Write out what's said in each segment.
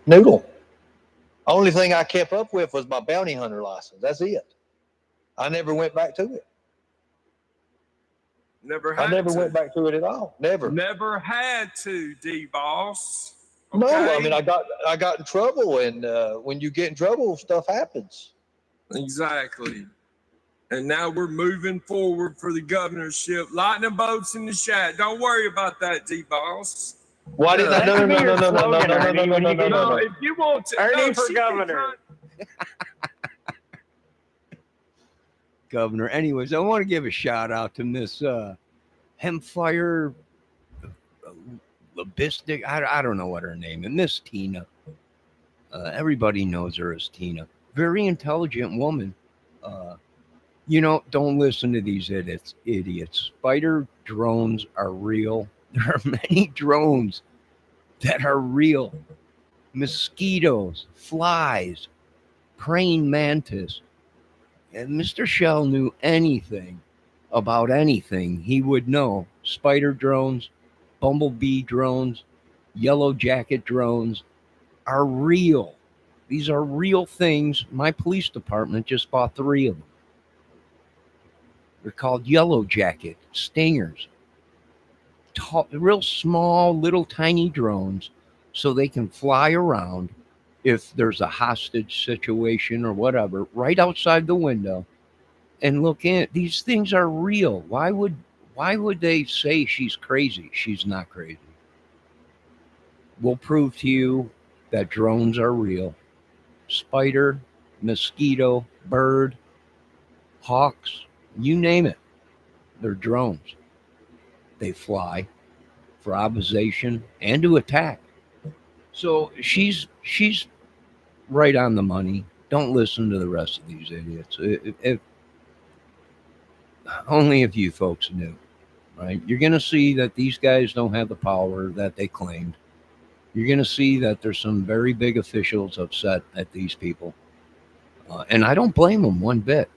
Noodle. Only thing I kept up with was my bounty hunter license. That's it. I never went back to it. Never I had never to. went back to it at all. Never. Never had to, D-Boss. No, I Okay? mean I got in trouble, and when you get in trouble, stuff happens. Exactly. And now we're moving forward for the governorship. Lightning bolts in the chat. Don't worry about that, D-Boss. Why did I? That No, no, could be no, your no, no, no, no, slogan, no, no, Ernie, no, when no, you no, get no, No, no. if you want to. Ernie no, for she can governor. Governor. Anyways, I want to give a shout out to Miss Hempfire Labistic. I don't know what her name is. Miss Tina. Everybody knows her as Tina. Very intelligent woman. Don't listen to these idiots. Spider drones are real. There are many drones that are real. Mosquitoes, flies, praying mantis. And Mr. Shell knew anything about anything, he would know. Spider drones, bumblebee drones, yellow jacket drones are real. These are real things. My police department just bought 3 of them. They're called yellow jacket stingers. Real small, little tiny drones so they can fly around if there's a hostage situation or whatever, right outside the window and look in. These things are real. Why would they say she's crazy? She's not crazy. We'll prove to you that drones are real. Spider, mosquito, bird, hawks, you name it. They're drones. They fly for observation and to attack. So she's right on the money. Don't listen to the rest of these idiots. If only if you folks knew, right? You're going to see that these guys don't have the power that they claimed. You're going to see that there's some very big officials upset at these people. And I don't blame them one bit.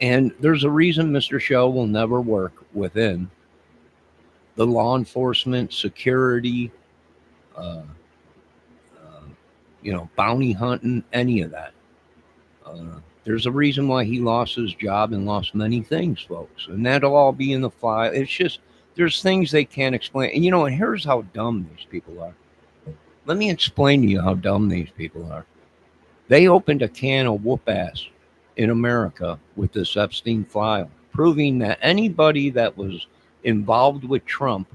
And there's a reason Mr. Shell will never work within the law enforcement, security, bounty hunting, any of that. There's a reason why he lost his job and lost many things, folks. And that'll all be in the file. It's just, there's things they can't explain. And, and here's how dumb these people are. Let me explain to you how dumb these people are. They opened a can of whoop ass in America with this Epstein file, proving that anybody that was involved with Trump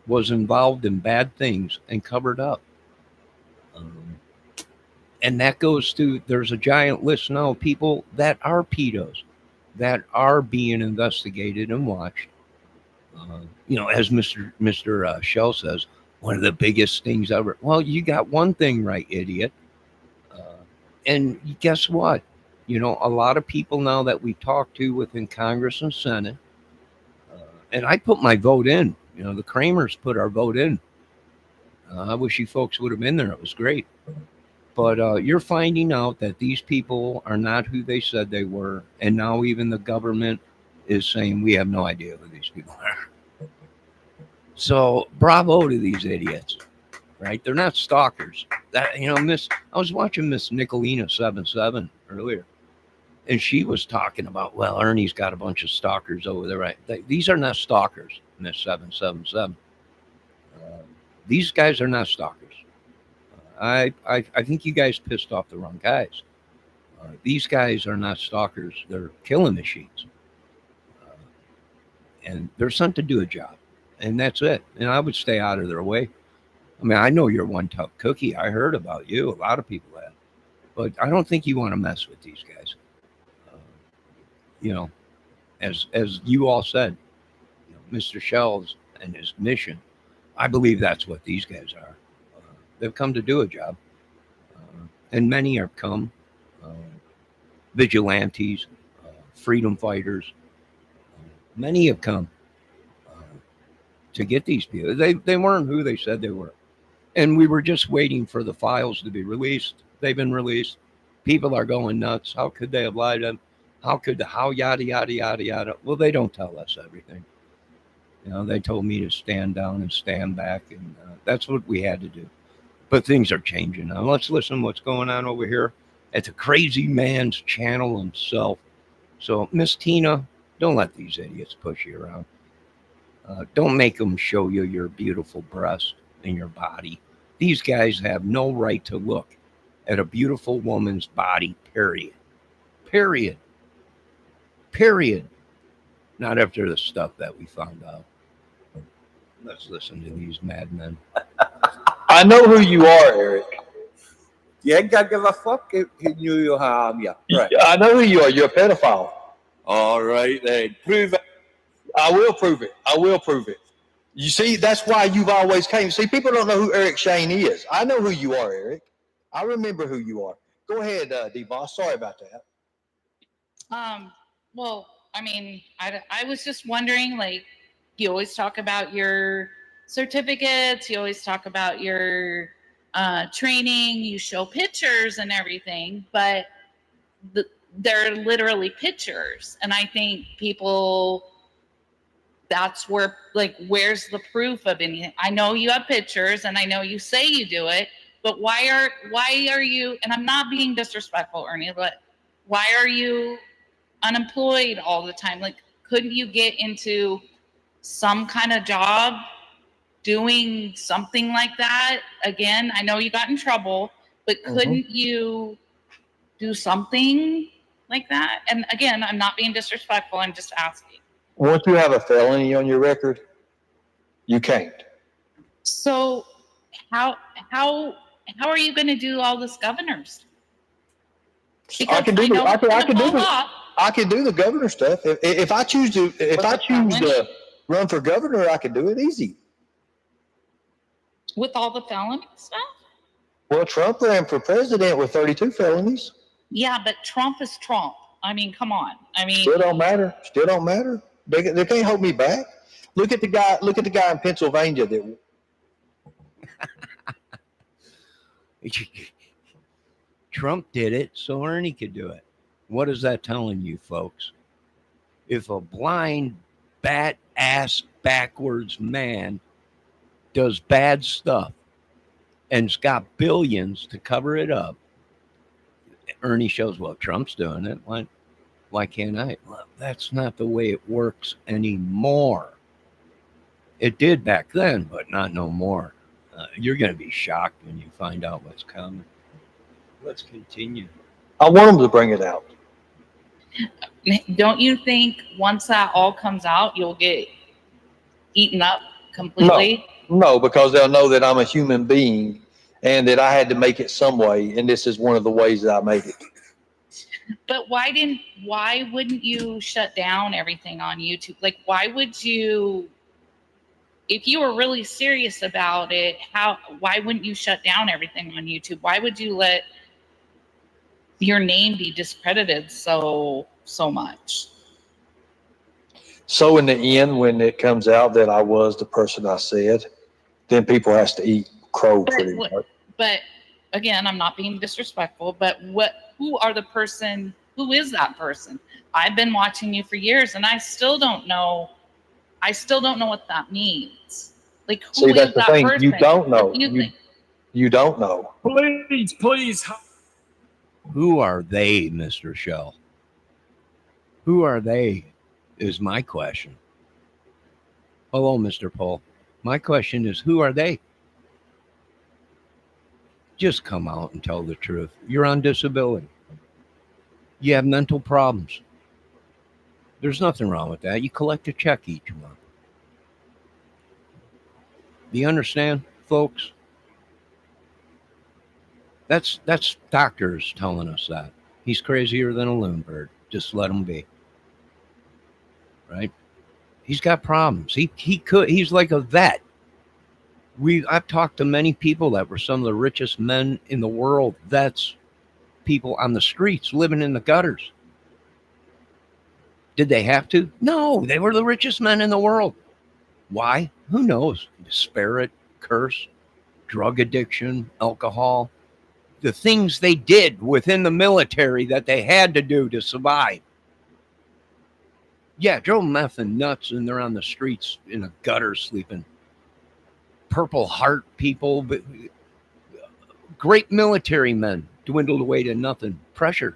was involved in bad things and covered up. And that goes to, there's a giant list now of people that are pedos, that are being investigated and watched. As Mr. Shell says, one of the biggest things ever. Well, you got one thing right, idiot. And guess what? A lot of people now that we talk to within Congress and Senate, and I put my vote in. The Kramers put our vote in. I wish you folks would have been there. It was great. But you're finding out that these people are not who they said they were. And now even the government is saying we have no idea who these people are. So bravo to these idiots, right? They're not stalkers. I was watching Miss Nicolina 77 earlier, and she was talking about, well, Ernie's got a bunch of stalkers over there, right? These are not stalkers, Miss 777. These guys are not stalkers. I think you guys pissed off the wrong guys. These guys are not stalkers. They're killing machines. And they're sent to do a job. And that's it. And I would stay out of their way. I mean, I know you're one tough cookie. I heard about you. A lot of people have. But I don't think you want to mess with these guys. As you all said, Mr. Shells and his mission, I believe that's what these guys are. They've come to do a job. And many have come. Vigilantes, freedom fighters. Many have come to get these people. They weren't who they said they were. And we were just waiting for the files to be released. They've been released. People are going nuts. How could they have lied to them? How yada, yada, yada, yada. Well, they don't tell us everything. You know, they told me to stand down and stand back, and that's what we had to do. But things are changing now. Let's listen to what's going on over here at the crazy man's channel himself. So, Miss Tina, don't let these idiots push you around. Don't make them show you your beautiful breast and your body. These guys have no right to look at a beautiful woman's body, period. Period. Period. Not after the stuff that we found out. Let's listen to these madmen. I know who you are, Eric. You ain't got to give a fuck if he knew you harm you. Right. I know who you are. You're a pedophile. All right, then. Prove it. I will prove it. I will prove it. You see, that's why you've always came. See, people don't know who Eric Shane is. I know who you are, Eric. I remember who you are. Go ahead, D-Boss. Sorry about that. Well, I mean, I was just wondering, like, you always talk about your certificates, you always talk about your training, you show pictures and everything, but they're literally pictures. And I think people, that's where, like, where's the proof of anything? I know you have pictures and I know you say you do it, but why are you, and I'm not being disrespectful, Ernie, but why are you unemployed all the time? Like, couldn't you get into some kind of job doing something like that? Again, I know you got in trouble, but couldn't you do something like that? And again, I'm not being disrespectful. I'm just asking. Once you have a felony on your record, you can't. So how are you going to do all this governors? I can do the governor stuff. If I choose to run for governor, I can do it easy. With all the felony stuff? Well, Trump ran for president with 32 felonies. Yeah, but Trump is Trump. I mean, come on. I mean, still don't matter. Still don't matter. They can't hold me back. Look at the guy. Look at the guy in Pennsylvania that. Trump did it, so Ernie could do it. What is that telling you, folks? If a blind, bat-ass, backwards man does bad stuff and's got billions to cover it up, Ernie shows, well, Trump's doing it. Why can't I? Well, that's not the way it works anymore. It did back then, but not no more. You're going to be shocked when you find out what's coming. Let's continue. I want them to bring it out. Don't you think once that all comes out, you'll get eaten up completely? No, because they'll know that I'm a human being and that I had to make it some way, and this is one of the ways that I made it. But why wouldn't you shut down everything on YouTube? Like, why would you, if you were really serious about it, why wouldn't you shut down everything on YouTube? Why would you let your name be discredited so much? So in the end, when it comes out that I was the person I said, then people has to eat crow pretty much. But again, I'm not being disrespectful, but who is that person? I've been watching you for years and I still don't know what that means. Like, who is that person? You don't know. You don't know. Please. Who are they, Mr. Shell? Who are they is my question. Hello, Mr. Paul. My question is, who are they? Just come out and tell the truth. You're on disability. You have mental problems. There's nothing wrong with that. You collect a check each month. Do you understand, folks? That's doctors telling us that. He's crazier than a loon bird. Just let him be. Right? He's got problems. He's like a vet. I've talked to many people that were some of the richest men in the world. Vets, people on the streets living in the gutters. Did they have to? No, they were the richest men in the world. Why? Who knows? Disparate, curse, drug addiction, alcohol, the things they did within the military that they had to do to survive. Yeah, drove them effing nuts, and they're on the streets in a gutter sleeping. Purple Heart people, but great military men dwindled away to nothing. Pressure,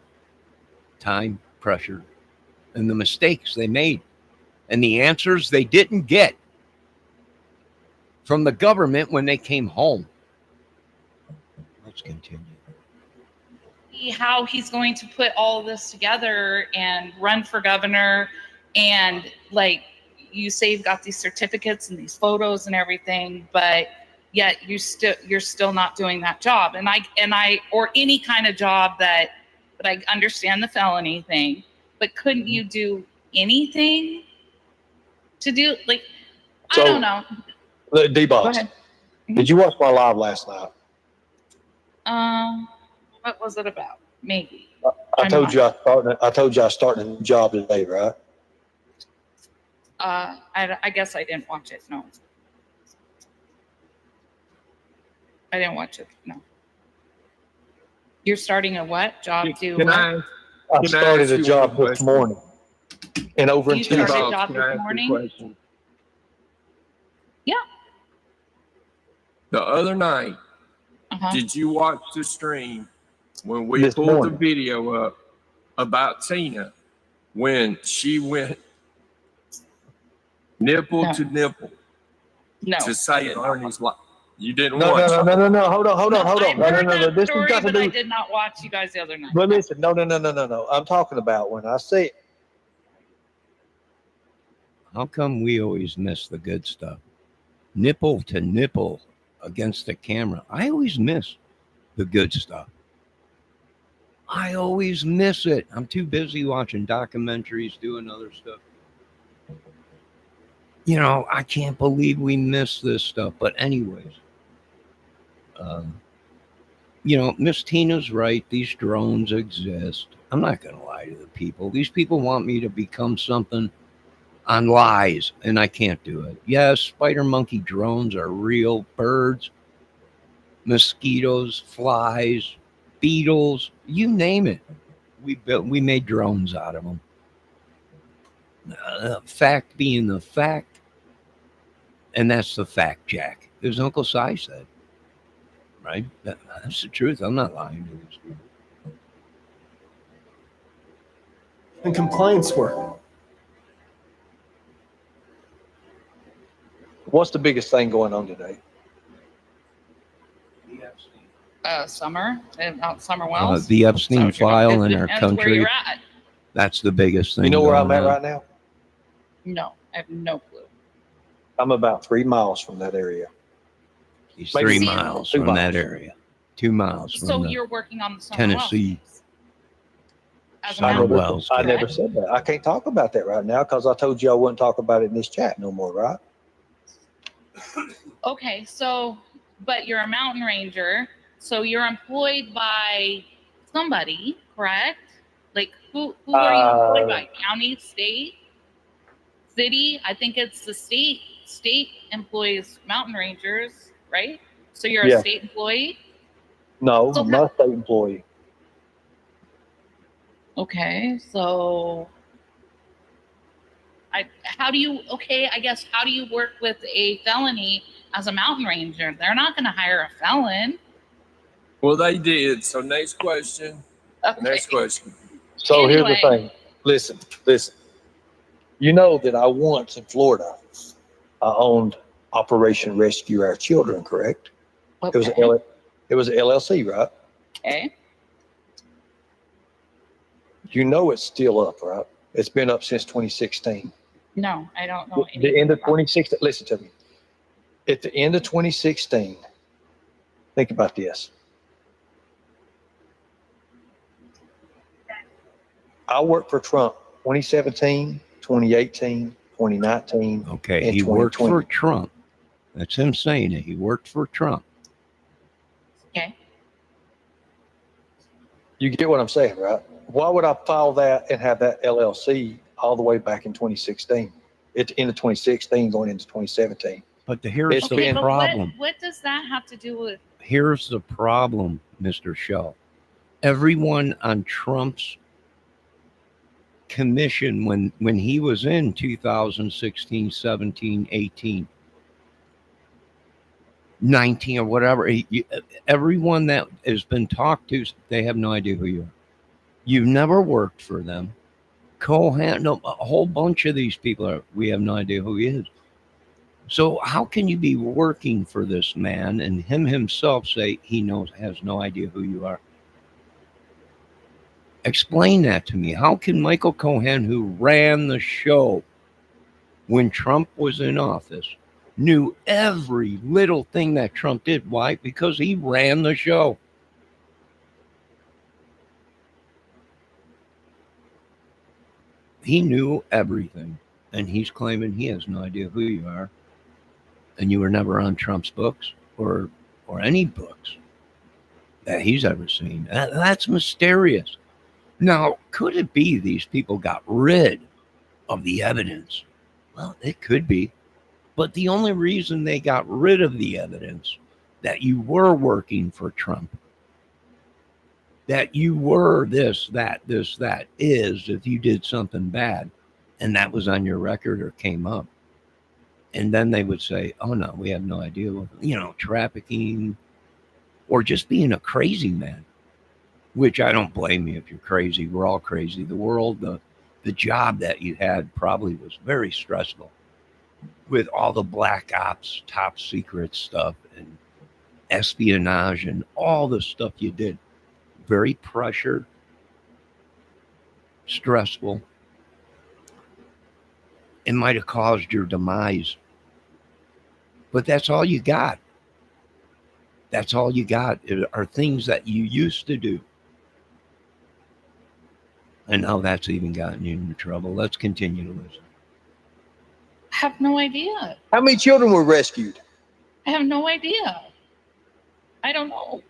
time, pressure, and the mistakes they made, and the answers they didn't get from the government when they came home. Let's continue. How he's going to put all of this together and run for governor, and like you say, you've got these certificates and these photos and everything, but yet you're still not doing that job. And I or any kind of job that, but I understand the felony thing, but couldn't you do anything to do, like, So, I don't know. D-Boss, Go ahead. did you watch my live last night? What was it about? Maybe. I told you I was starting a new job today, right? I guess I didn't watch it. No. I didn't watch it. No. You're starting a what job? I started a job this morning. And over in You started Tennessee. a job this morning? Yeah. The other night, Uh-huh. did you watch the stream when we This pulled morning. the video up about Tina when she went nipple No. to nipple No. to I save did not. Ernie's life? You didn't No, watch it. no. Hold on. I heard that This has story, got to but I do. did not watch you guys the other night. But listen, no. I'm talking about when I say How come we always miss the good stuff? Nipple to nipple against the camera. I always miss the good stuff. I always miss it. I'm too busy watching documentaries, doing other stuff. You know, I can't believe we miss this stuff. But anyways, you know, Miss Tina's right. These drones exist. I'm not going to lie to the people. These people want me to become something on lies, and I can't do it. Yes, spider monkey drones are real. Birds, mosquitoes, flies, beetles, you name it. We made drones out of them. Fact being the fact, and that's the fact, Jack. As Uncle Si said, right? That's the truth. I'm not lying to these people. And compliance work. what's the biggest thing going on today? Summer, about Summer Wells. The Epstein file in our That's where country. you're at. That's the biggest thing. You know where I'm going at on. right now? No, I have no clue. I'm about 3 miles from that area. He's Maybe 3 2 miles 2 from that miles. area. 2 miles from So the you're working on the Summer Tennessee. Wells. As a Summer mountain Wells. I correct? never said that. I can't talk about that right now because I told you I wouldn't talk about it in this chat no more, right? Okay, so, but you're a mountain ranger, so you're employed by somebody, correct? Like who are you employed by? County, state, city? I think it's the state. State employs mountain rangers, right? So you're Yeah. a state employee. No, So I'm not a state employee. Okay, so how do you work with a felony as a mountain ranger? They're not going to hire a felon. Well, they did. So next question. Okay. Next question. So here's the Anyway. thing. Listen. You know that I once in Florida, I owned Operation Rescue Our Children, correct? Okay. It was an LLC, right? Okay. You know it's still up, right? It's been up since 2016. No, I don't know. The end of anything about 2016, listen to me. At the end of 2016, think about this. I worked for Trump 2017, 2018, 2019. Okay, in he worked 2020. for Trump. That's him saying it. He worked for Trump. Okay. You get what I'm saying, right? Why would I file that and have that LLC all the way back in 2016? At the end of 2016, going into 2017. But here's It's the been- but problem. what does that have to do with? Here's the problem, Mr. Shell. Everyone on Trump's commission when he was in 2016, 17, 18, 19 or whatever. Everyone that has been talked to, they have no idea who you are. You've never worked for them. Cohen, no, a whole bunch of these people we have no idea who he is. So how can you be working for this man and him himself say he has no idea who you are? Explain that to me. How can Michael Cohen, who ran the show when Trump was in office, knew every little thing that Trump did? Why? Because he ran the show. He knew everything, and he's claiming he has no idea who you are, and you were never on Trump's books or any books that he's ever seen. That's mysterious. Now, could it be these people got rid of the evidence? Well, it could be. But the only reason they got rid of the evidence that you were working for Trump, that you were this, that, is if you did something bad and that was on your record or came up. And then they would say, oh, no, we have no idea, trafficking or just being a crazy man. Which I don't blame you if you're crazy. We're all crazy. The world, the job that you had probably was very stressful with all the black ops, top secret stuff and espionage and all the stuff you did. Very pressured, stressful. It might have caused your demise. But that's all you got. That's all you got are things that you used to do. And now that's even gotten you into trouble. Let's continue to listen. I have no idea. How many children were rescued? I have no idea. I don't know.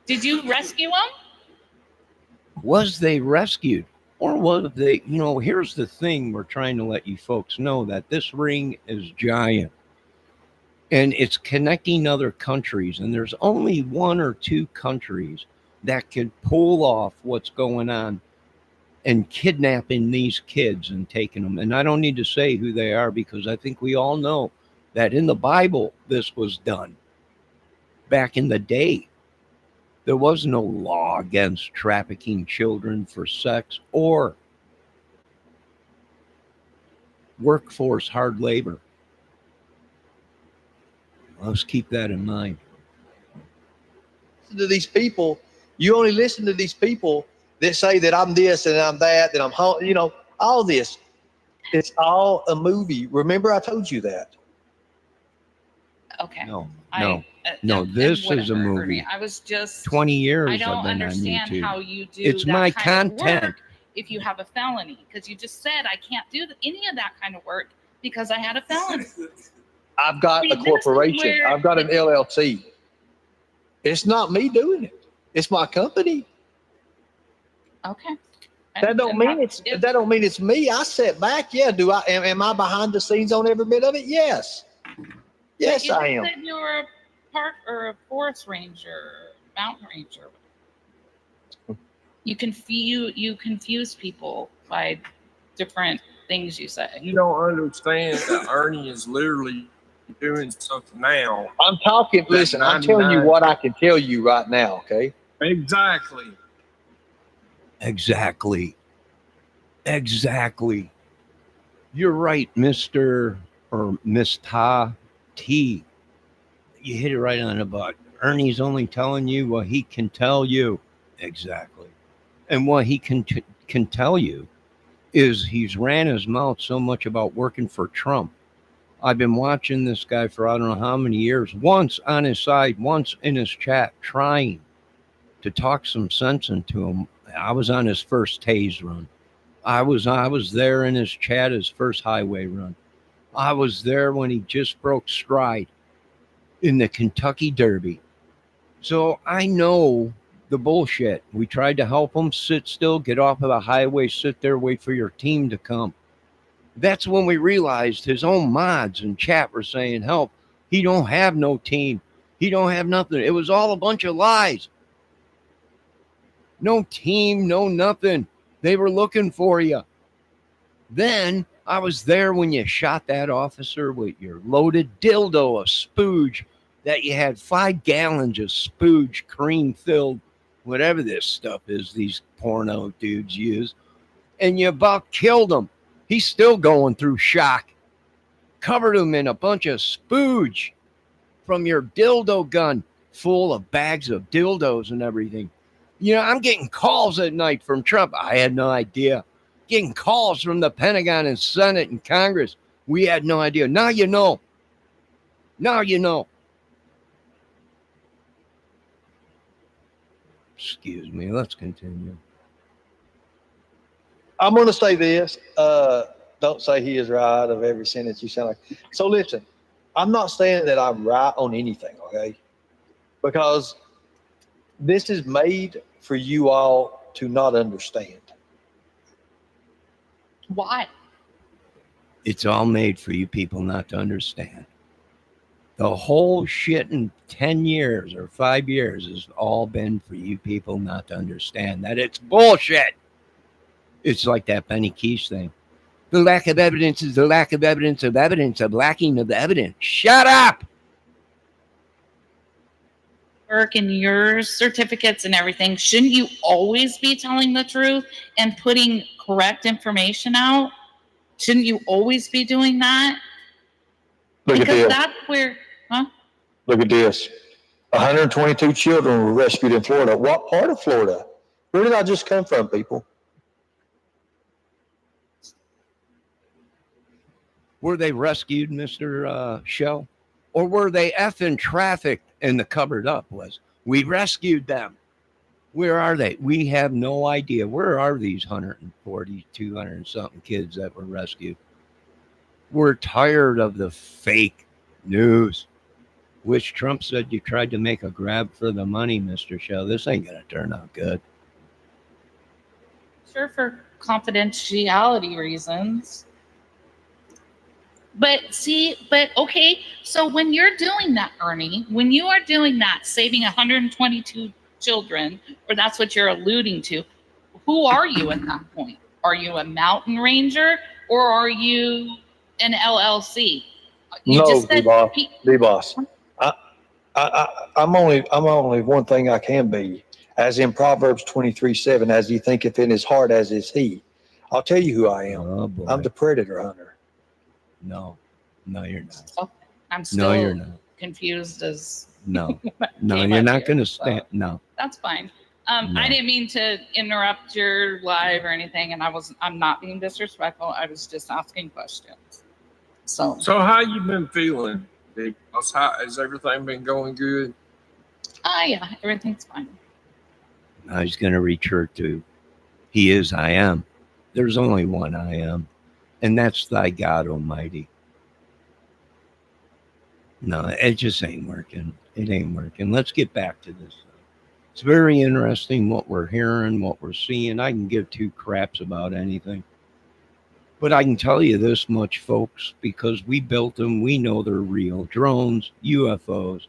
Did you rescue them? Was they rescued? Or was they, here's the thing we're trying to let you folks know, that this ring is giant. And it's connecting other countries. And there's only one or two countries that can pull off what's going on and kidnapping these kids and taking them. And I don't need to say who they are because I think we all know that in the Bible, this was done. Back in the day, there was no law against trafficking children for sex or workforce hard labor. Let's keep that in mind. To these people, you only listen to these people that say that I'm this and I'm that I'm all this. It's all a movie. Remember, I told you that. Okay. No. This is a movie. I was just 20 years. I don't I've been understand on YouTube. how you do. It's that my kind of content. work if you have a felony, because you just said I can't do any of that kind of work because I had a felony. I've got See, a corporation. where I've got an LLC. It's not me doing it. It's my company. Okay. That don't mean it's me. I sat back. Yeah. Am I behind the scenes on every bit of it? Yes. Yes, I am. You said you were a park or a forest ranger, mountain ranger. You confuse people by different things you say. You don't understand that Ernie is literally doing something now. I'm talking. Listen, I'm telling you what I can tell you right now. Okay. Exactly. You're right, Mr. or Miss T. You hit it right on the butt. Ernie's only telling you what he can tell you. Exactly. And what he can tell you is he's ran his mouth so much about working for Trump. I've been watching this guy for I don't know how many years, once on his side, once in his chat, trying to talk some sense into him. I was on his first tase run. I was there in his chat, his first highway run. I was there when he just broke stride in the Kentucky Derby. So I know the bullshit. We tried to help him sit still, get off of the highway, sit there, wait for your team to come. That's when we realized his own mods in chat were saying, help, he don't have no team. He don't have nothing. It was all a bunch of lies. No team, no nothing. They were looking for you. Then I was there when you shot that officer with your loaded dildo of spooge that you had 5 gallons of spooge, cream filled, whatever this stuff is these porno dudes use. And you about killed him. He's still going through shock. Covered him in a bunch of spooge from your dildo gun full of bags of dildos and everything. You know, I'm getting calls at night from Trump. I had no idea. Getting calls from the Pentagon and Senate and Congress. We had no idea. Now you know. Now you know. Excuse me. Let's continue. I'm going to say this. Don't say he is right of every sentence you sound like. So listen, I'm not saying that I'm right on anything, okay? Because this is made for you all to not understand. Why? It's all made for you people not to understand. The whole shit in 10 years or 5 years has all been for you people not to understand that it's bullshit. It's like that Benny Keith thing. The lack of evidence is the lack of evidence of evidence of lacking of evidence. Shut up! Work in your certificates and everything, shouldn't you always be telling the truth and putting correct information out? Shouldn't you always be doing that? Look Because at this. that's where, Look at this. 122 children were rescued in Florida. What part of Florida? Where did I just come from, people? Were they rescued, Mr. Shell? Or were they effing trafficked and the covered up was? We rescued them. Where are they? We have no idea. Where are these 140, 200 something kids that were rescued? We're tired of the fake news, which Trump said you tried to make a grab for the money, Mr. Shell. This ain't going to turn out good. sure, for confidentiality reasons. But okay, so when you're doing that, Ernie, when you are doing that, saving 122 children, or that's what you're alluding to, who are you at that point? Are you a mountain ranger or are you an LLC? You No, just said D-Boss. I'm only one thing I can be. As in Proverbs 23:7, as he thinketh in his heart, as is he. I'll tell you who I am. Oh, boy. I'm the predator hunter. No, you're not. Oh, I'm still No, you're not. confused as No, came you're up not here, going to so stand. No. that's fine. No. I didn't mean to interrupt your live or anything, and I'm not being disrespectful. I was just asking questions. So how you been feeling, Big Boss? How has everything been going good? yeah, everything's fine. I was going to reach to He is I am. There's only one I am, and that's thy God Almighty. No, it just ain't working. It ain't working. Let's get back to this. It's very interesting what we're hearing, what we're seeing. I can give two craps about anything. But I can tell you this much, folks, because we built them. We know they're real. Drones, UFOs,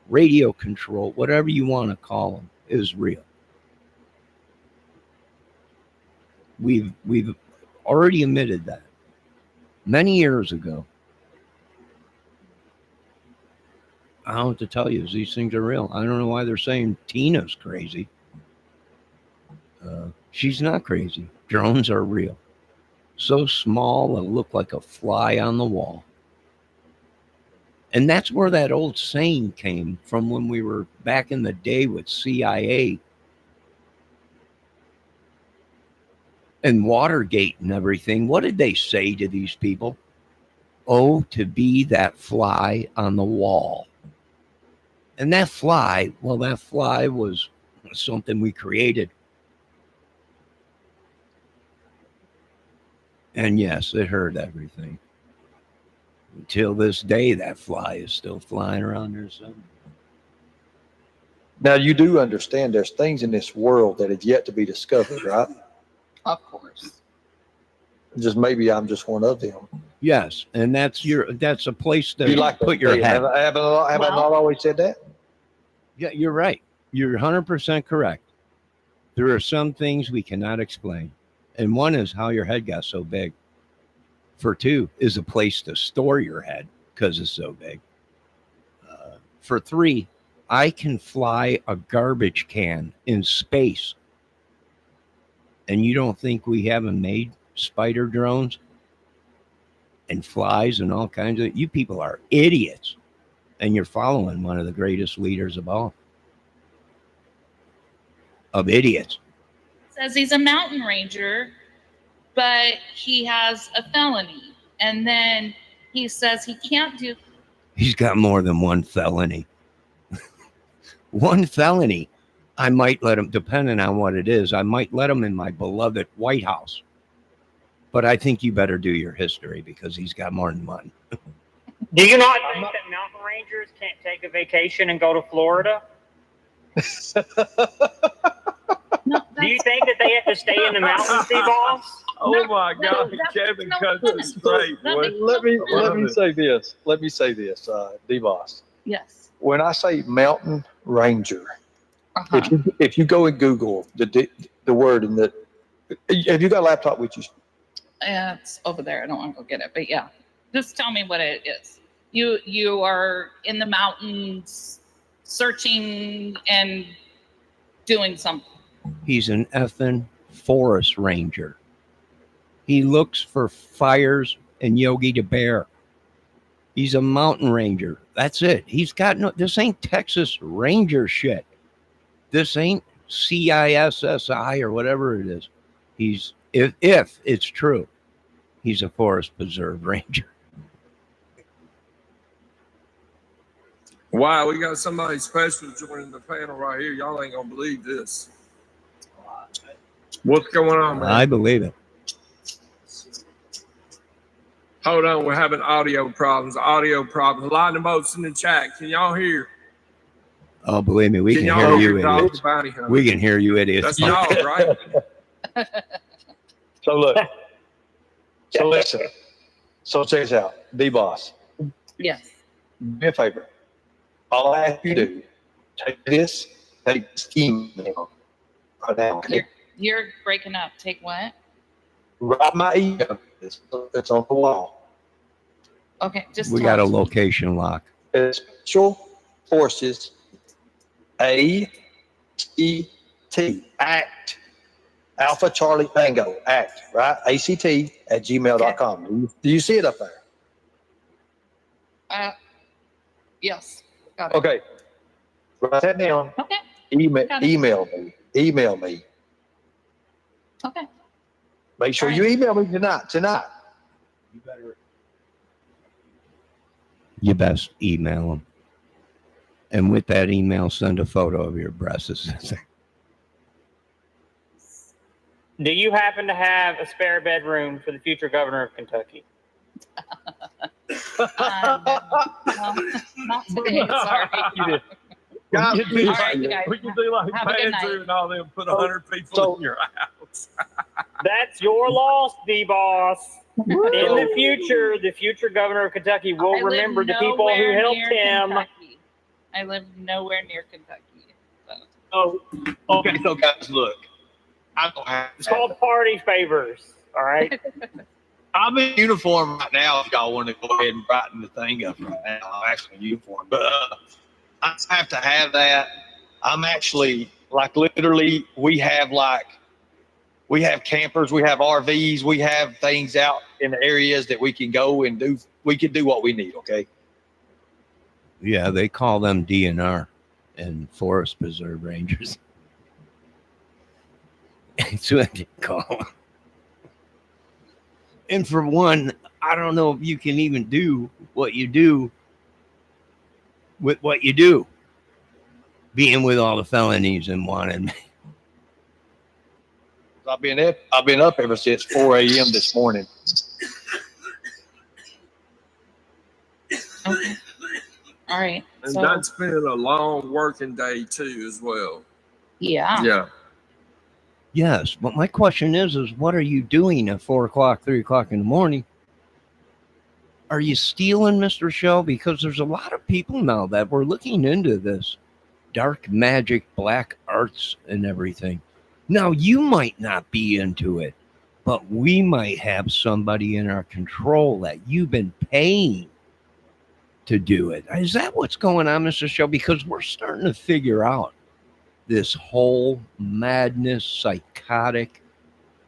radio control, whatever you want to call them, is real. We've already admitted that many years ago. I don't know what to tell you. These things are real. I don't know why they're saying Tina's crazy. She's not crazy. Drones are real. So small, it'll look like a fly on the wall. And that's where that old saying came from when we were back in the day with CIA and Watergate and everything. What did they say to these people? Oh, to be that fly on the wall. And that fly was something we created. And yes, it heard everything. Until this day, that fly is still flying around there somewhere. Now, you do understand there's things in this world that have yet to be discovered, right? Of course. Just maybe I'm just one of them. Yes, and that's a place to You like put your head. Have I not always said that? Yeah, you're right. You're 100% correct. There are some things we cannot explain. And one is how your head got so big. For 2 is a place to store your head because it's so big. For 3, I can fly a garbage can in space. And you don't think we haven't made spider drones and flies and all kinds of, you people are idiots. And you're following one of the greatest leaders of all. Of idiots. Says he's a mountain ranger, but he has a felony. And then he says he can't do. He's got more than one felony. One felony. I might let him, depending on what it is, I might let him in my beloved White House. But I think you better do your history because he's got more than one. Do you not think that mountain rangers can't take a vacation and go to Florida? No, Do you think that they have to stay in the mountains, boss? Oh my God, Kevin cuts it straight, boy. Let me say this. Let me say this, D-Boss. Yes. When I say mountain ranger, Uh-huh. if you go and Google the word in the, have you got a laptop with you? It's over there. I don't want to go get it, but yeah, just tell me what it is. You are in the mountains, searching and doing something. He's an effing forest ranger. He looks for fires and Yogi the Bear. He's a mountain ranger. That's it. He's got no, this ain't Texas Ranger shit. This ain't CISSI or whatever it is. He's, if it's true, he's a forest preserve ranger. Wow, we got somebody special joining the panel right here. Y'all ain't gonna believe this. What's going on, man? I believe it. Hold on, we're having audio problems. Lightning bolts in the chat. Can y'all hear? Oh, believe me, we can y'all hear you, Dog idiots. the Bounty Hunter? We can hear you, idiots. That's y'all, right? So look. So listen. So check this out. D-Boss, Yes. do me a favor. All I ask you to do, take this email right now. You're breaking up. Take what? Write my email. It's on the wall. Okay, just We tell got a us. location lock. It's Special Forces ACT Act Alpha Charlie Tango Act, right? ACT@gmail.com. Do you see it up there? Yes. Got it. Okay. Write that down. Okay. Email me. Email me. Okay. Make sure All you right. email me tonight. You best email them. And with that email, send a photo of your breasts. Do you happen to have a spare bedroom for the future governor of Kentucky? No, not today. Sorry. God, We could do All right, you guys. we could do like Have a good Andrew night. and all them, put 100 people in your house. That's your loss, D-Boss. In the future governor of Kentucky will I live remember the people who nowhere helped near him. Kentucky. I live nowhere near Kentucky. So. Oh, okay. So guys, look, I don't have. It's called party favors. All right. I'm in uniform right now. If y'all want to go ahead and brighten the thing up right now, I'm actually in uniform. But I have to have that. I'm actually literally. We have campers, we have RVs, we have things out in the areas that we can go and do. We can do what we need. Okay. Yeah, they call them DNR and forest preserve rangers. That's what they call them. And for one, I don't know if you can even do what you do with what you do, being with all the felonies and wanting. I've been up ever since 4 a.m. this morning. Okay. All right. And So that's been a long working day too, as well. yeah. Yeah. Yes, but my question is what are you doing at 4 o'clock, 3 o'clock in the morning? Are you stealing, Mr. Shell? Because there's a lot of people now that were looking into this dark magic, black arts and everything. Now, you might not be into it, but we might have somebody in our control that you've been paying to do it. Is that what's going on, Mr. Show? Because we're starting to figure out this whole madness, psychotic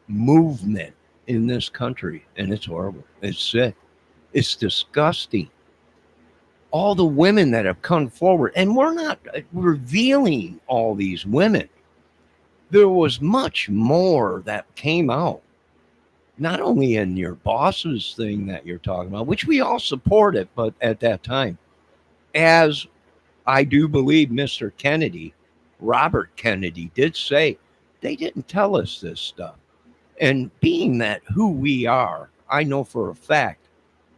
movement in this country, and it's horrible. It's sick. It's disgusting. All the women that have come forward, and we're not revealing all these women. There was much more that came out, not only in your boss's thing that you're talking about, which we all supported, but at that time, as I do believe Mr. Kennedy, Robert Kennedy, did say, they didn't tell us this stuff. And being that who we are, I know for a fact,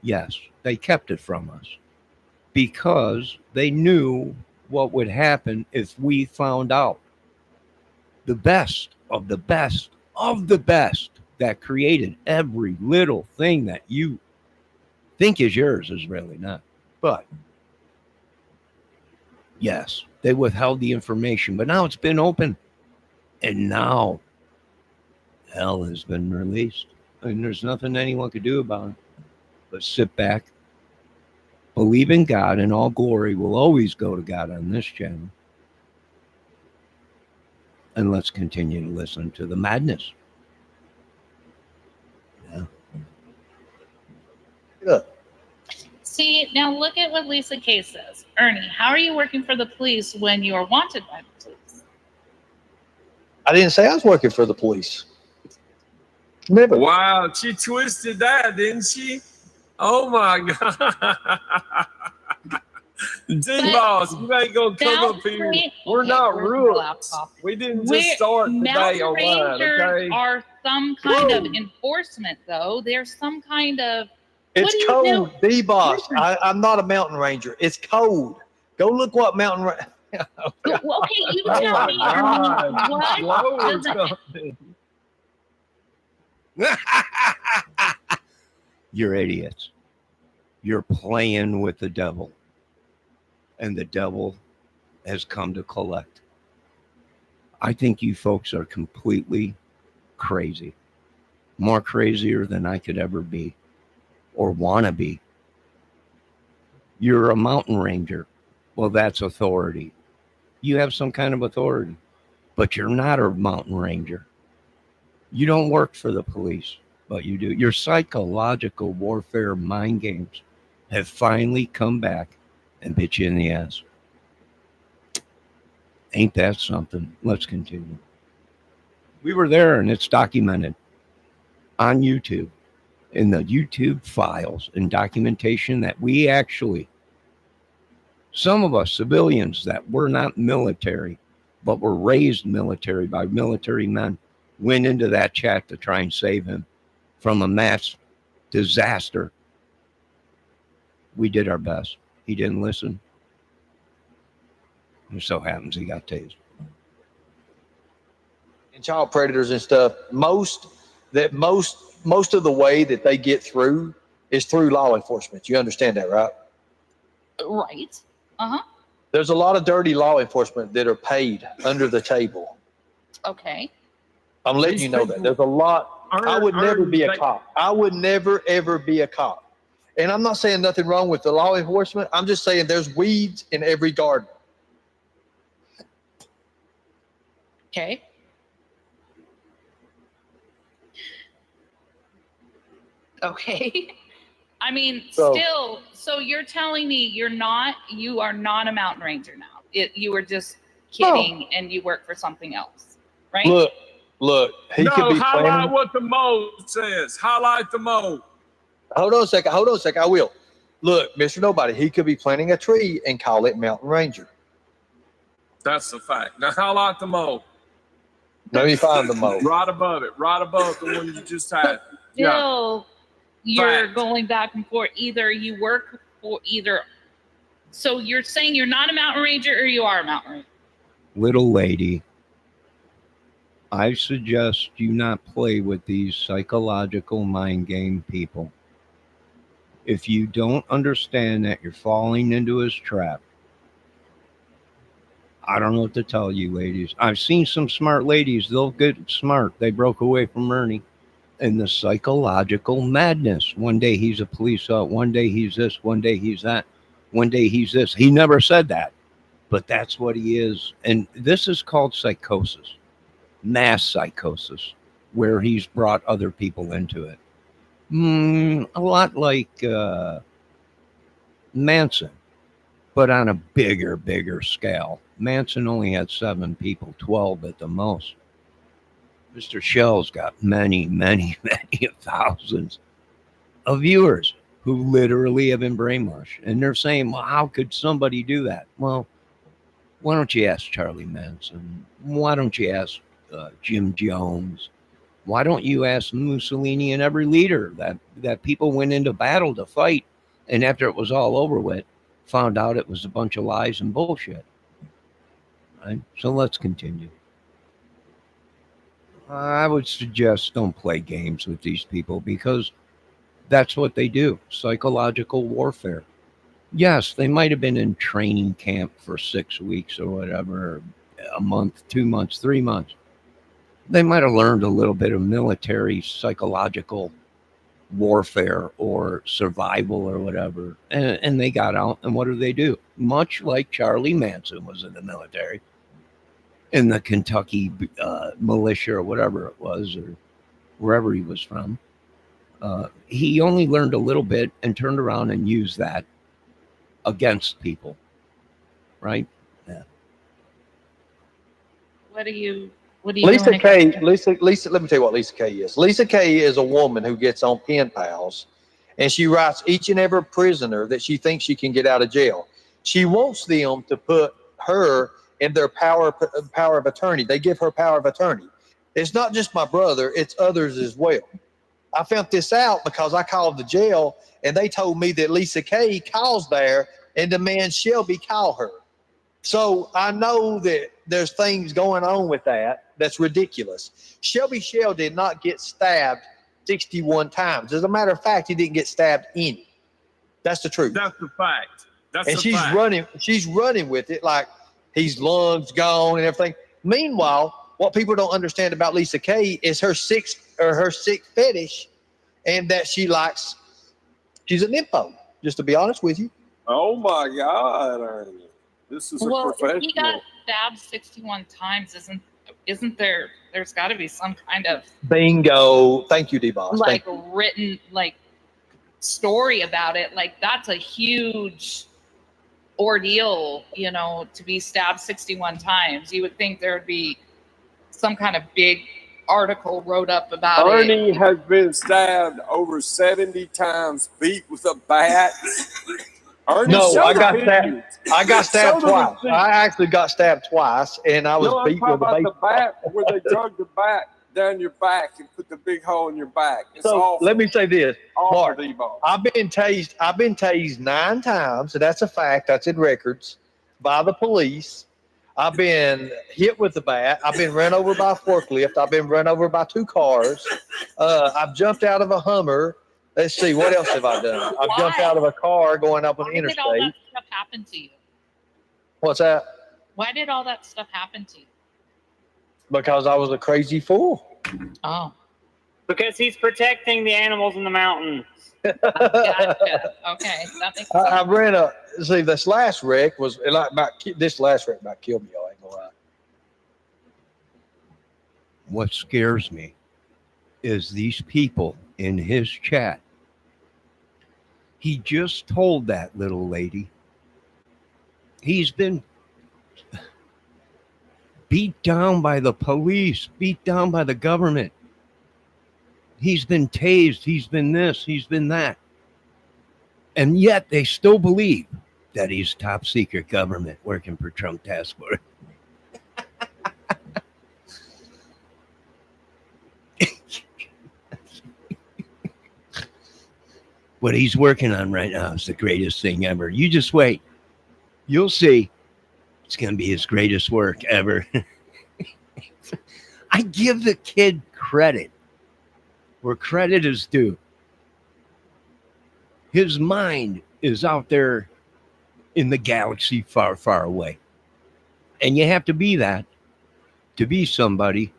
yes, they kept it from us because they knew what would happen if we found out. The best of the best of the best that created every little thing that you think is yours is really not. But yes, they withheld the information, but now it's been open. And now hell has been released. And there's nothing anyone could do about it but sit back, believe in God, and all glory will always go to God on this channel. And let's continue to listen to the madness. Yeah. Look, See, now look at what Lisa K says. Ernie, how are you working for the police when you are wanted by the police? I didn't say I was working for the police. Never. Wow, she twisted that, didn't she? Oh my God. D-Boss, you ain't gonna come up here. We're not roots. We didn't just start today online, okay? Are some kind of enforcement, though. There's some kind of. It's what do you cold, D-Boss. I'm not a mountain ranger. It's cold. Go look what mountain. Okay, you tell me what does it. You're idiots. You're playing with the devil. And the devil has come to collect. I think you folks are completely crazy. More crazier than I could ever be or want to be. You're a mountain ranger. Well, that's authority. You have some kind of authority, but you're not a mountain ranger. You don't work for the police, but you do. Your psychological warfare mind games have finally come back and bit you in the ass. Ain't that something? Let's continue. We were there, and it's documented on YouTube, in the YouTube files and documentation that we actually, some of us civilians that were not military, but were raised military by military men, went into that chat to try and save him from a mass disaster. We did our best. He didn't listen. It so happens he got tased. And child predators and stuff, most of the way that they get through is through law enforcement. You understand that, right? Right. Uh-huh. There's a lot of dirty law enforcement that are paid under the table. Okay. I'm letting you know that. There's a lot. I would never be a cop. I would never, ever be a cop. And I'm not saying nothing wrong with the law enforcement. I'm just saying there's weeds in every garden. Okay. Okay. I mean, so you're telling me you are not a mountain ranger now. You were just kidding and you work for something else, right? Look, he could be highlight planning. what the mode says. Highlight the mode. Hold on a second. I will. Look, Mr. Nobody, he could be planting a tree and call it Mountain Ranger. That's the fact. Now highlight the mode. Let me find the mode. Right above it. Right above the one you just had. Still, you're Fact. going back and forth. Either you work for either. So you're saying you're not a mountain ranger or you are a mountain ranger? Little lady, I suggest you not play with these psychological mind game people. If you don't understand that you're falling into his trap, I don't know what to tell you, ladies. I've seen some smart ladies. They'll get smart. They broke away from Ernie. and the psychological madness. One day he's a police officer, one day he's this, one day he's that, one day he's this. He never said that, but that's what he is. And this is called psychosis, mass psychosis, where he's brought other people into it. A lot like Manson, but on a bigger scale. Manson only had 7 people, 12 at the most. Mr. Shell's got many thousands of viewers who literally have been brainwashed. And they're saying, well, how could somebody do that? Well, why don't you ask Charlie Manson? Why don't you ask Jim Jones? Why don't you ask Mussolini and every leader that people went into battle to fight, and after it was all over with, found out it was a bunch of lies and bullshit? Right? So let's continue. I would suggest don't play games with these people, because that's what they do. Psychological warfare. Yes, they might have been in training camp for 6 weeks or whatever, a month, 2 months, 3 months. They might have learned a little bit of military psychological warfare or survival or whatever. And they got out, and what do? Much like Charlie Manson was in the military, in the Kentucky militia or whatever it was, or wherever he was from. He only learned a little bit and turned around and used that against people, right? Yeah. What do you Lisa doing K. against it? Lisa. Let me tell you what Lisa K. is. Lisa K. is a woman who gets on pen pals, and she writes each and every prisoner that she thinks she can get out of jail. She wants them to put her in their power of attorney. They give her power of attorney. It's not just my brother; it's others as well. I found this out because I called the jail, and they told me that Lisa K. calls there and demands Shelby call her. So I know that there's things going on with that's ridiculous. Shelby Shell did not get stabbed 61 times. As a matter of fact, he didn't get stabbed any. That's the truth. That's the fact. That's And the she's fact. she's running with it like his lungs gone and everything. Meanwhile, what people don't understand about Lisa K. is her sick fetish, and that she's a nympho, just to be honest with you. Oh my God, Ernie. This is a Well, if professional. he got stabbed 61 times, isn't there's got to be some kind of Bingo. Thank you, D-Boss. like written like story about it. Like that's a huge ordeal, to be stabbed 61 times. You would think there would be some kind of big article wrote up about Ernie it. has been stabbed over 70 times, beat with a bat. Ernie, No, show I the got pictures. I got stabbed Show them twice. the I actually got stabbed twice, and I was No, I'm beat talking with a about the baseball. bat where they drug the bat down your back and put the big hole in your back. It's So awful. let me say this, Awful, Mark. D-Ball. I've been tased 9 times, and that's a fact. That's in records, by the police. I've been hit with the bat. I've been run over by a forklift. I've been run over by 2 cars. I've jumped out of a Hummer. Let's see, what else have I done? I've jumped Why? out of a car going up an Why did all interstate. that stuff happen to you? What's that? Why did all that stuff happen to you? Because I was a crazy fool. Oh, Because he's protecting the animals in the mountains. gotcha. Okay, that makes sense. I ran this last wreck was like this last wreck about killed me. I ain't gonna lie. What scares me is these people in his chat. He just told that little lady he's been beat down by the police, beat down by the government. He's been tased, he's been this, he's been that. And yet they still believe that he's top secret government working for Trump Task Force. What he's working on right now is the greatest thing ever. You just wait. You'll see. It's going to be his greatest work ever. I give the kid credit where credit is due. His mind is out there in the galaxy far, far away. And you have to be that to be somebody.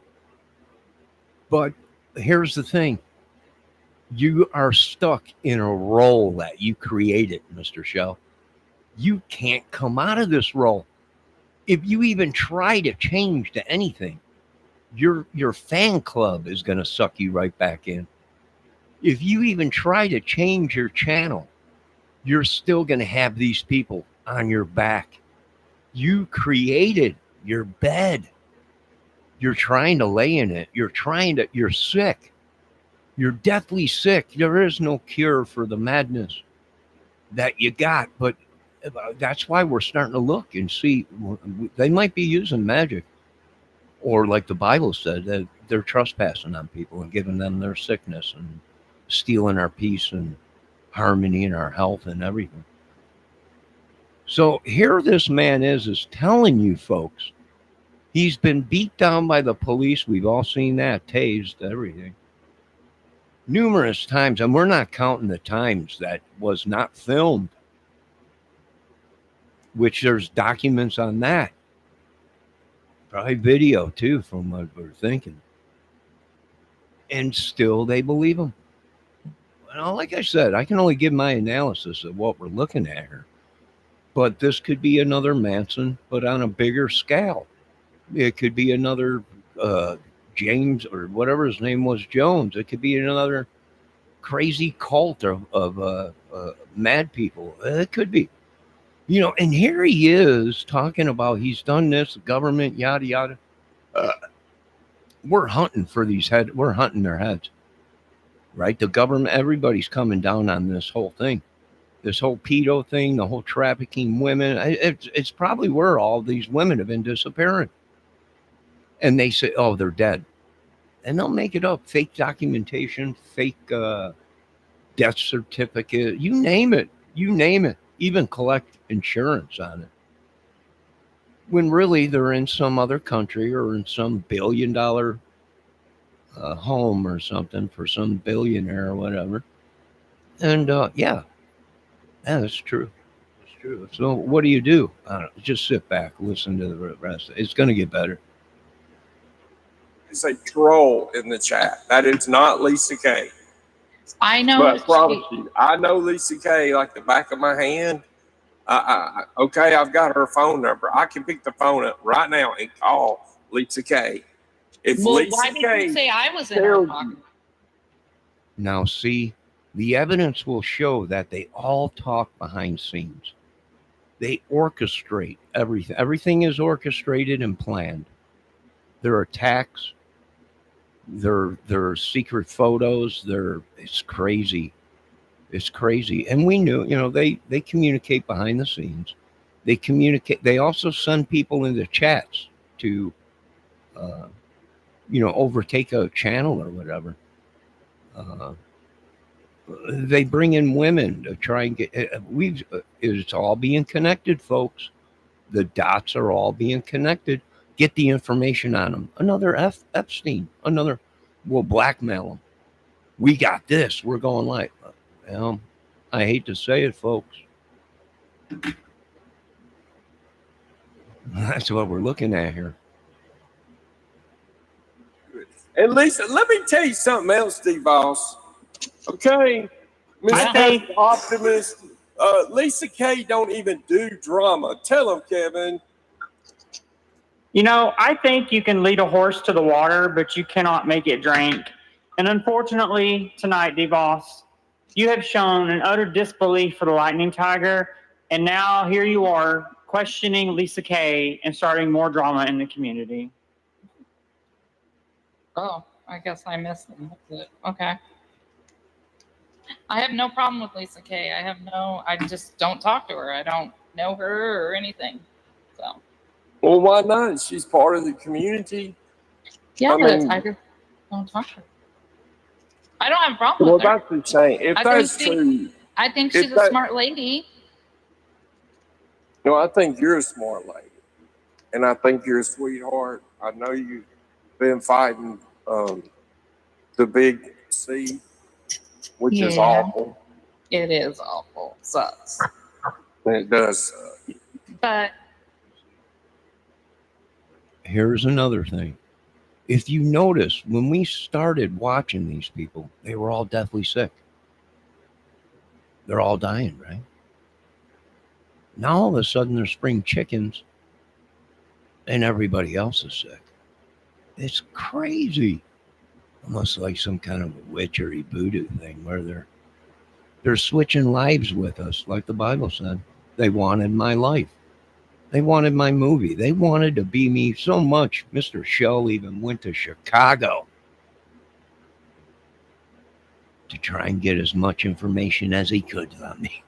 But here's the thing. You are stuck in a role that you created, Mr. Shell. You can't come out of this role. If you even try to change to anything, your fan club is going to suck you right back in. If you even try to change your channel, you're still going to have these people on your back. You created your bed. You're trying to lay in it. You're sick. You're deathly sick. There is no cure for the madness that you got, but that's why we're starting to look and see they might be using magic, or like the Bible said, that they're trespassing on people and giving them their sickness and stealing our peace and harmony and our health and everything. So here this man is telling you folks, he's been beat down by the police. We've all seen that, tased, everything. Numerous times, and we're not counting the times that was not filmed, which there's documents on that. Probably video too, from what we're thinking. And still they believe him. Well, like I said, I can only give my analysis of what we're looking at here. But this could be another Manson, but on a bigger scale. It could be another James, or whatever his name was, Jones. It could be another crazy cult of mad people. It could be. And here he is talking about he's done this, the government, yada, yada. We're hunting for these heads. We're hunting their heads, right? The government, everybody's coming down on this whole thing. This whole pedo thing, the whole trafficking women. It's probably where all these women have been disappearing. And they say, oh, they're dead. And they'll make it up. Fake documentation, fake death certificate, you name it. Even collect insurance on it. When really they're in some other country or in some billion-dollar home or something for some billionaire or whatever. And yeah, that's true. It's true. So what do you do? I don't know, just sit back, listen to the rest. It's going to get better. It's a troll in the chat. That is not Lisa K. I know. But I promise you, I know Lisa K like the back of my hand. Okay, I've got her phone number. I can pick the phone up right now and call Lisa K. Why did you say I was in her pocket? Now, see, the evidence will show that they all talk behind scenes. They orchestrate everything. Everything is orchestrated and planned. Their attacks, their secret photos, it's crazy. It's crazy. And we knew, they communicate behind the scenes. They communicate. They also send people into chats to, overtake a channel or whatever. They bring in women to try and get, it's all being connected, folks. The dots are all being connected. Get the information on them. Another Epstein, we'll blackmail them. We got this. We're going live. Well, I hate to say it, folks. That's what we're looking at here. And Lisa, let me tell you something else, D-Boss. Okay, Mr. Optimist, Lisa K don't even do drama. Tell him, Kevin. I think you can lead a horse to the water, but you cannot make it drink. And unfortunately, tonight, D-Boss, you have shown an utter disbelief for the Lightning Tiger, and now here you are questioning Lisa K and starting more drama in the community. Oh, I guess I missed them. Okay. I have no problem with Lisa K. I just don't talk to her. I don't know her or anything. So. Well, why not? She's part of the community. Yeah, but I don't talk to her. I don't have a problem with her. Well, that's insane. If that's true. I think she's a smart lady. No, I think you're a smart lady. And I think you're a sweetheart. I know you've been fighting the big C, which is awful. It is awful. Sucks. It does suck. But here's another thing. If you notice, when we started watching these people, they were all deathly sick. They're all dying, right? Now all of a sudden they're spring chickens and everybody else is sick. It's crazy. Almost like some kind of a witchery voodoo thing where they're switching lives with us, like the Bible said. They wanted my life. They wanted my movie. They wanted to be me so much. Mr. Shell even went to Chicago to try and get as much information as he could on me.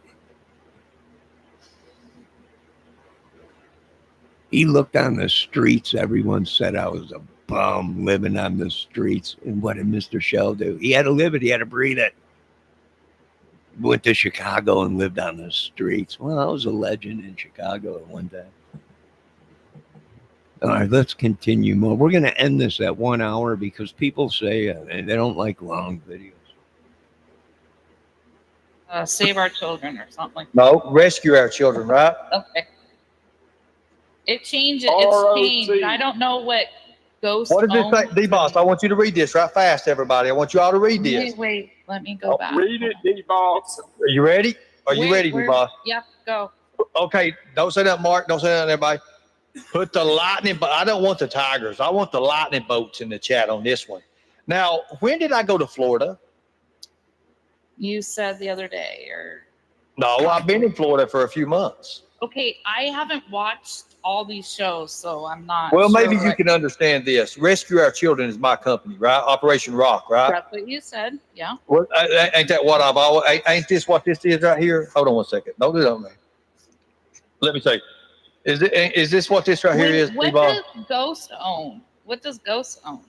He looked on the streets. Everyone said I was a bum living on the streets. And what did Mr. Shell do? He had to live it. He had to breathe it. Went to Chicago and lived on the streets. Well, I was a legend in Chicago at one day. All right, let's continue more. We're going to end this at 1 hour because people say they don't like long videos. Save our children or something like that. No, rescue our children, right? Okay. It changes. It's changed. I don't know what ghost. What does it say? D-Boss, I want you to read this right fast, everybody. I want you all to read this. Wait. Let me go back. Read it, D-Boss. Are you ready? Are you ready, D-Boss? Yep, go. Okay, don't say that, Mark. Don't say that, everybody. Put the lightning, but I don't want the tigers. I want the lightning bolts in the chat on this one. Now, when did I go to Florida? You said the other day, or No, I've been in Florida for a few months. okay. I haven't watched all these shows, so I'm not. Well, sure maybe you can understand this. Rescue Our Children is my company, right? Operation Rock, right? That's what you said. Yeah. Well, ain't that what I've always? Ain't this what this is right here? Hold on one second. Don't do that on me. Let me say, is this what this right here is? What does Ghost own? What does Ghost own?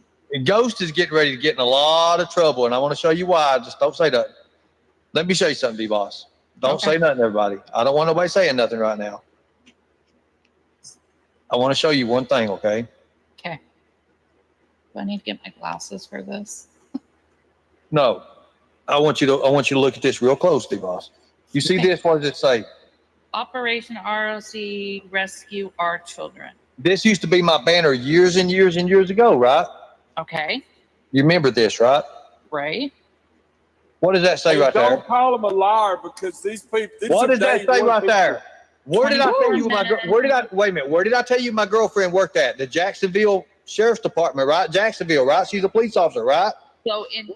Ghost is getting ready to get in a lot of trouble, and I want to show you why. Just don't say that. Let me show you something, D-Boss. Don't say nothing, everybody. I don't want nobody saying nothing right now. I want to show you one thing, okay? Okay. Do I need to get my glasses for this? No, I want you to look at this real close, D-Boss. You see this? What does it say? Operation ROC Rescue Our Children. This used to be my banner years and years and years ago, right? Okay. You remember this, right? Right. What does that say right there? Don't call him a liar because these people. What does that say right there? Where did I tell you wait a minute, where did I tell you my girlfriend worked at? The Jacksonville Sheriff's Department, right? Jacksonville, right? She's a police officer, right? So in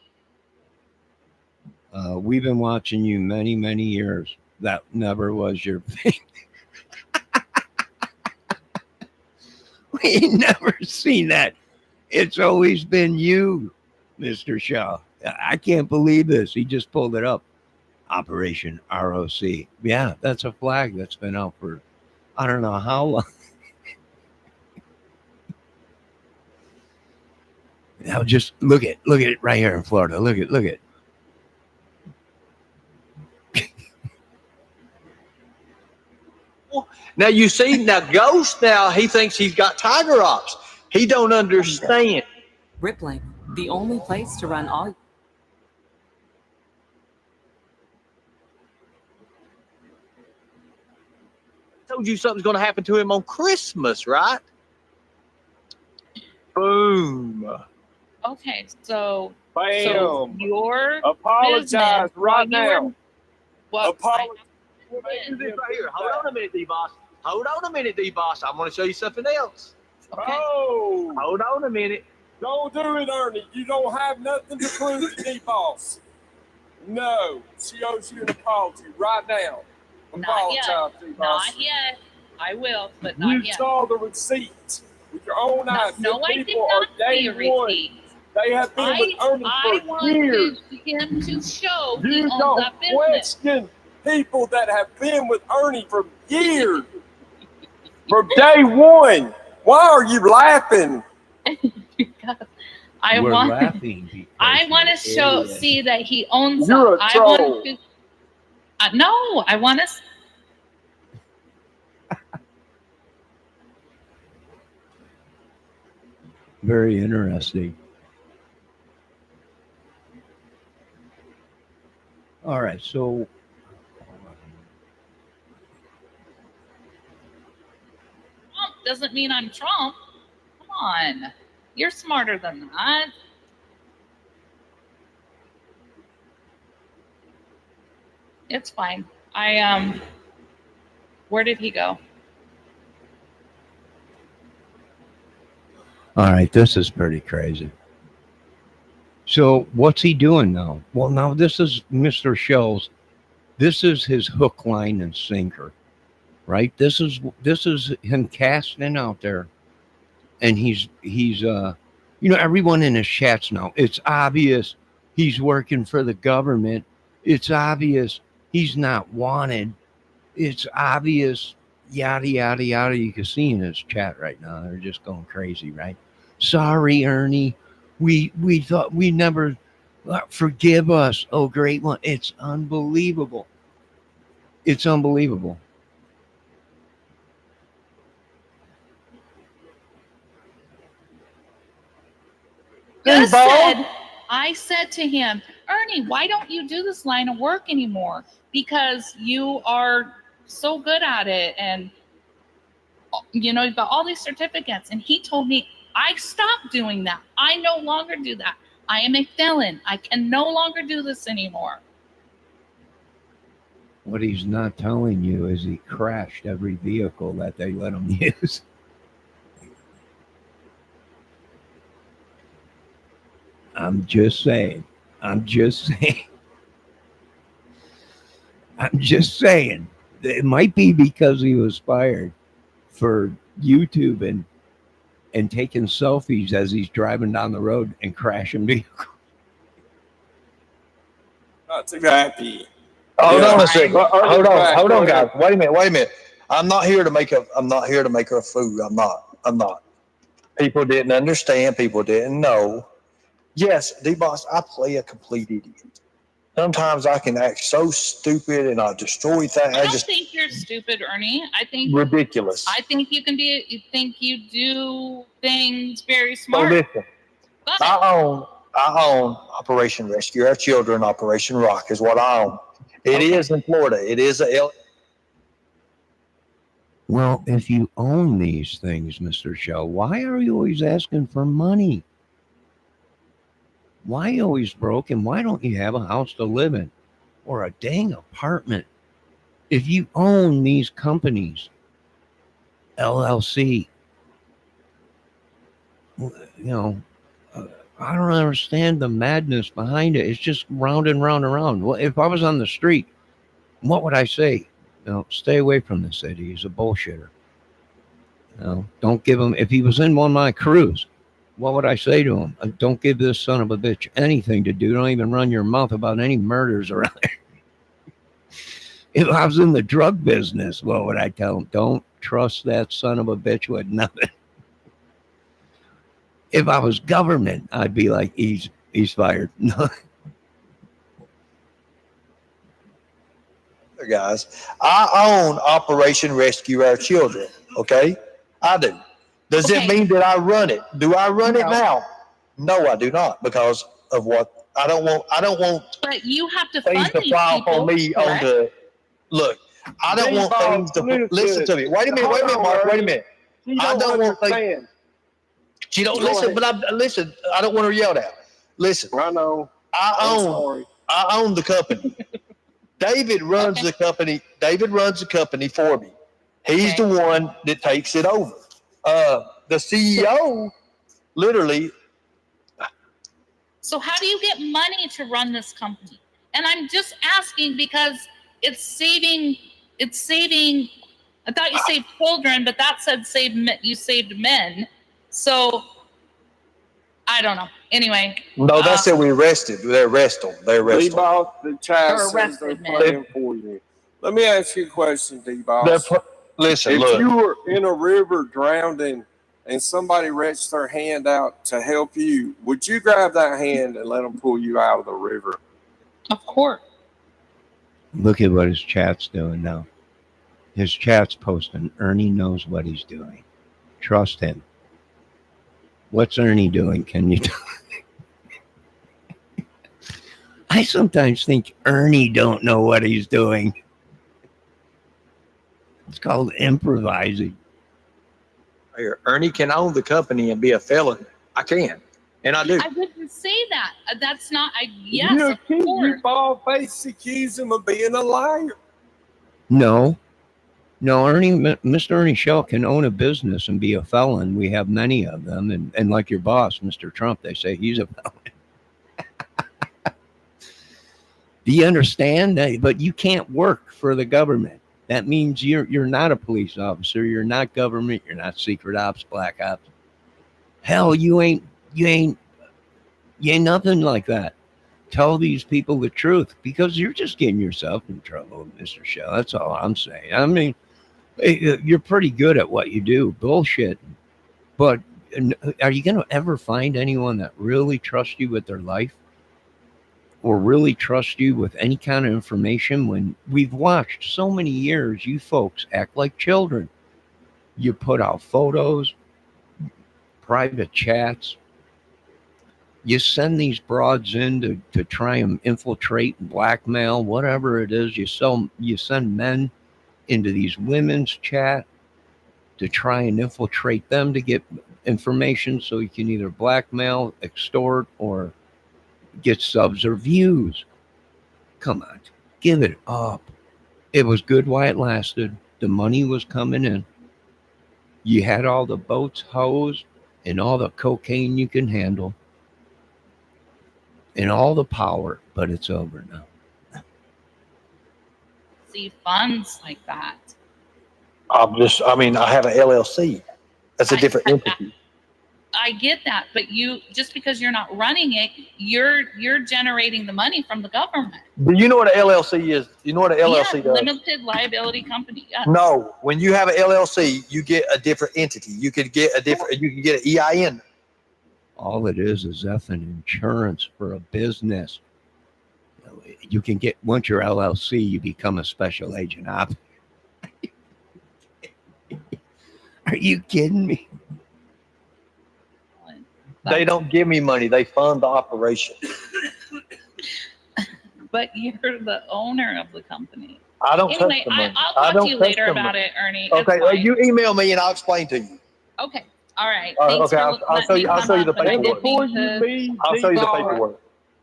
We've been watching you many, many years. That never was your thing. We ain't never seen that. It's always been you, Mr. Shaw. I can't believe this. He just pulled it up. Operation ROC. Yeah, that's a flag that's been out for I don't know how long. Now just look at it right here in Florida. Look at. Now you see, now Ghost, now he thinks he's got Tiger Ops. He don't understand. Rippling, the only place to run all. Told you something's going to happen to him on Christmas, right? Boom. okay, so Bam. your Apologize business, right now. Apologize. This right here. Hold on a minute, D-Boss. Hold on a minute, D-Boss. I want to show you something else. Okay. Oh, Hold on a minute. don't do it, Ernie. You don't have nothing to prove to D-Boss. No, she owes you an apology right now. Not yet. Apologize, D-Boss. Not yet. I will, but You not yet. saw the receipt with your own eyes. No, I These did people not are see a day one. receipt. They have been with Ernie I for years. wanted him to show he You owns don't that business. question people that have been with Ernie for years. From day one. Why are you laughing? Because I We're want laughing because I want to you're idiot. see that he owns You're them. a I troll. want to no, I want to Very interesting. All right, so Trump doesn't mean I'm Trump. Come on. You're smarter than that. It's fine. Where did he go? All right, this is pretty crazy. So what's he doing now? Well, now this is Mr. Shells. This is his hook, line, and sinker, right? This is him casting out there, and he's everyone in his chats now. It's obvious he's working for the government. It's obvious he's not wanted. It's obvious, yada yada yada. You can see in his chat right now. They're just going crazy, right? Sorry, Ernie. We thought we never forgive us. Oh, great one. It's unbelievable. It's unbelievable. I said to him, Ernie, why don't you do this line of work anymore? Because you are so good at it, and you've got all these certificates. And he told me, I stopped doing that. I no longer do that. I am a felon. I can no longer do this anymore. What he's not telling you is he crashed every vehicle that they let him use. I'm just saying. It might be because he was fired for YouTube and taking selfies as he's driving down the road and crashing vehicles. Not too happy. Hold on a second. But Hold on, go guys. ahead. Wait a minute. I'm not here to make her a fool. I'm not. People didn't understand. People didn't know. Yes, D-Boss, I play a complete idiot. Sometimes I can act so stupid and I destroy things. I don't think you're stupid, Ernie. I think ridiculous. I think you do things very So smart. listen, I own Operation Rescue Our Children, Operation Rock is what I own. It is in Florida. It is Well, if you own these things, Mr. Shell, why are you always asking for money? Why are you always broke, and why don't you have a house to live in or a dang apartment? If you own these companies, LLC, I don't understand the madness behind it. It's just round and round and round. Well, if I was on the street, what would I say? Stay away from this idiot. He's a bullshitter. Don't give him. If he was in one of my crews, what would I say to him? Don't give this son of a bitch anything to do. Don't even run your mouth about any murders around here. If I was in the drug business, what would I tell him? Don't trust that son of a bitch with nothing. If I was government, I'd be like, he's fired. No. guys. I own Operation Rescue Our Children. Okay, I do. Does it mean that I run it? Do I run it now? No, I do not, because of what I don't want. But you have to things fund to these file people, on me correct? on the look. I don't want things to listen to me. Wait a minute, Mark. Wait a minute. I don't want things. She don't listen, but listen. I don't want her yelled at. Listen. I know. I own the company. David runs the company. David runs the company for me. He's the one that takes it over. The CEO, literally. So how do you get money to run this company? And I'm just asking because it's saving. I thought you saved children, but that said you saved men. So I don't know. Anyway. No, that's it. We arrested. They arrest them. D-Boss, the chat says they're playing for you. Let me ask you a question, D-Boss. Listen, if you were in a river drowning and somebody reached their hand out to help you, would you grab that hand and let them pull you out of the river? Of course. Look at what his chat's doing now. His chat's posting, Ernie knows what he's doing. Trust him. What's Ernie doing? Can you tell? I sometimes think Ernie don't know what he's doing. It's called improvising. Ernie can own the company and be a felon. I can, and I do. I wouldn't say that. That's not. Yes, You of accuse, course. you bald-faced accuse him of being a liar. No, Mr. Ernie Shell can own a business and be a felon. We have many of them. And like your boss, Mr. Trump, they say he's a felon. Do you understand that? But you can't work for the government. That means you're not a police officer. You're not government. You're not secret ops, black ops. Hell, you ain't nothing like that. Tell these people the truth, because you're just getting yourself in trouble, Mr. Shell. That's all I'm saying. I mean, you're pretty good at what you do, bullshit. But are you going to ever find anyone that really trusts you with their life, or really trust you with any kind of information? When we've watched so many years, you folks act like children. You put out photos, private chats. You send these broads in to try and infiltrate and blackmail, whatever it is. You send men into these women's chat to try and infiltrate them to get information so you can either blackmail, extort, or get subs or views. Come on, give it up. It was good while it lasted. The money was coming in. You had all the boats hosed and all the cocaine you can handle and all the power, but it's over now. See funds like that. I have an LLC. That's a different entity. I get that, but just because you're not running it, you're generating the money from the government. Do you know what an LLC is? You know what an LLC does? Limited liability company. Yes. No, when you have an LLC, you get a different entity. You can get an EIN. All it is effing insurance for a business. You can get, once you're LLC, you become a special agent op. Are you kidding me? They don't give me money. They fund the operation. But you're the owner of the company. I don't touch Anyway, the money. I'll talk to you later about it, Ernie. It's Okay, well, fine. you email me and I'll explain to you. Okay. All right. Okay, Thanks for I'll show you. I'll show you the letting me come up, paperwork. and I didn't mean to- I'll show you the D-Boss, paperwork.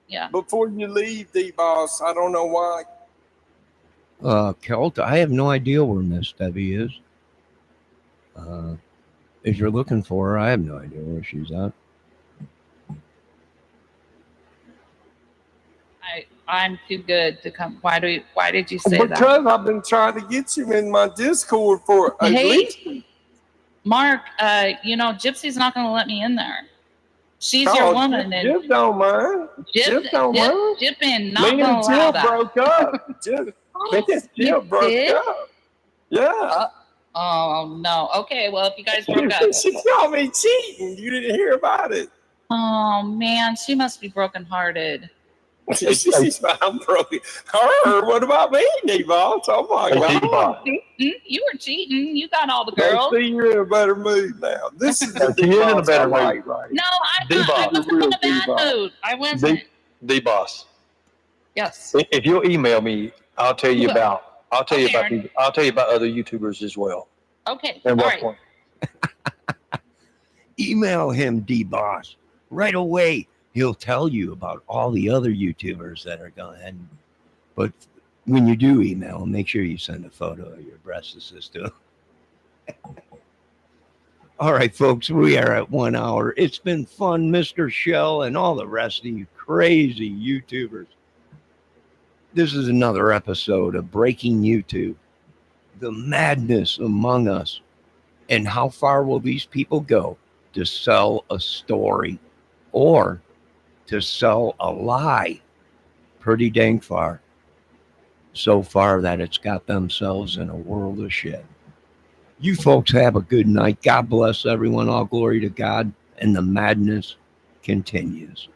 Yeah. Before you leave, D-Boss, I don't know why. Kelt, I have no idea where Miss Debbie is. If you're looking for her, I have no idea where she's at. I'm too good to come. Why did you say that? Because I've been trying to get you in my Discord for at least. Mark, Gypsy's not going to let me in there. She's your woman. Jip don't mind. Jip don't mind. Jip and not Me going to and allow Jill that. broke up. Jill broke up. Yeah. Oh, no. Okay, well, if you guys broke up. She called me cheating. You didn't hear about it. Oh, man, she must be brokenhearted. I'm broken. Her, what about me, D-Boss? Oh, my God. You were cheating. You got all the girls. I see you're in a better mood now. This is the You're in a better mood. right? No, I D-Boss. wasn't in a bad mood. I wasn't. D-Boss. Yes. If you'll email me, I'll tell you Will. about other YouTubers as well. Okay. And All what right. point? Email him, D-Boss, right away. He'll tell you about all the other YouTubers that are going. But when you do email him, make sure you send a photo of your breasts to him. All right, folks, we are at 1 hour. It's been fun, Mr. Shell and all the rest of you crazy YouTubers. This is another episode of Breaking YouTube, the madness among us, and how far will these people go to sell a story or to sell a lie? Pretty dang far. So far that it's got themselves in a world of shit. You folks have a good night. God bless everyone. All glory to God. And the madness continues.